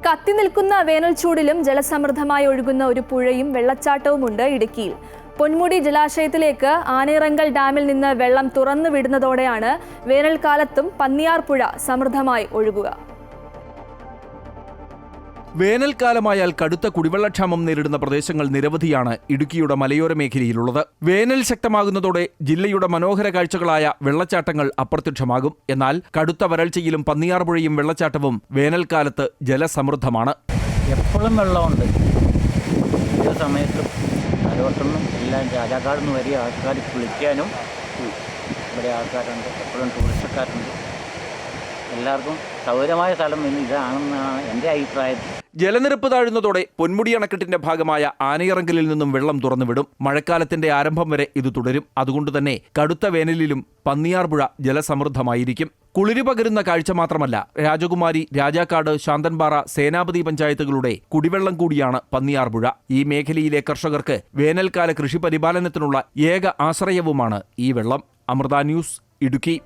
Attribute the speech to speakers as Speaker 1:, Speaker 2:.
Speaker 1: കത്തി നിൽക്കുന്ന വേനൽ ചൂടിലും ജലസമൃദ്ധമായി ഒഴുകുന്ന ഒരു പുഴയും വെള്ളച്ചാട്ടവുമുണ്ട് ഇടുക്കിയിൽ. പൊന്മുടി ജലാശയത്തിലേക്ക് ആനയിറങ്കൽ ഡാമിൽ നിന്ന് വെള്ളം തുറന്നു വിടുന്നതോടെയാണ് വേനൽക്കാലത്തും പന്നിയാർ പുഴ സമൃദ്ധമായി ഒഴുകുക.
Speaker 2: വേനൽക്കാലമായാൽ കടുത്ത കുടിവെള്ളക്ഷാമം നേരിടുന്ന പ്രദേശങ്ങൾ നിരവധിയാണ് ഇടുക്കിയുടെ മലയോര മേഖലയിലുള്ളത്. വേനൽ ശക്തമാകുന്നതോടെ ജില്ലയുടെ മനോഹര കാഴ്ചകളായ വെള്ളച്ചാട്ടങ്ങൾ അപ്രത്യക്ഷമാകും. എന്നാൽ കടുത്ത വരൾച്ചയിലും പന്നിയാർ പുഴയും വെള്ളച്ചാട്ടവും വേനൽക്കാലത്ത് ജലസമൃദ്ധമാണ്.
Speaker 3: എപ്പോഴും വെള്ളമുണ്ട്. ഏത് സമയത്തും മലയോട്ടൊന്നും എല്ലാം രാജാക്കാട് വരെ ആൾക്കാർ കുളിക്കാനും ഇവിടെ ആൾക്കാരുണ്ട്. എപ്പോഴും ടൂറിസ്റ്റക്കാരുണ്ട്. എല്ലാവർക്കും സൗകര്യമായ സ്ഥലം ഇതാണെന്നാണ് എൻ്റെ അഭിപ്രായം.
Speaker 2: ജലനിരപ്പ് താഴുന്നതോടെ പൊന്മുടി അണക്കെട്ടിന്റെ ഭാഗമായ ആനയിറങ്കലിൽ നിന്നും വെള്ളം തുറന്നുവിടും. മഴക്കാലത്തിന്റെ ആരംഭം വരെ ഇത് തുടരും. അതുകൊണ്ട് തന്നെ കടുത്ത വേനലിലും പന്നിയാർ പുഴ ജലസമൃദ്ധമായിരിക്കും. കുളിരു പകരുന്ന കാഴ്ച മാത്രമല്ല, രാജകുമാരി, രാജാക്കാട്, ശാന്തൻപാറ, സേനാപതി പഞ്ചായത്തുകളുടെ കുടിവെള്ളം കൂടിയാണ് പന്നിയാർ പുഴ. ഈ മേഖലയിലെ കർഷകർക്ക് വേനൽക്കാല കൃഷി പരിപാലനത്തിനുള്ള ഏക ആശ്രയവുമാണ് ഈ വെള്ളം. അമൃത ന്യൂസ്, ഇടുക്കി.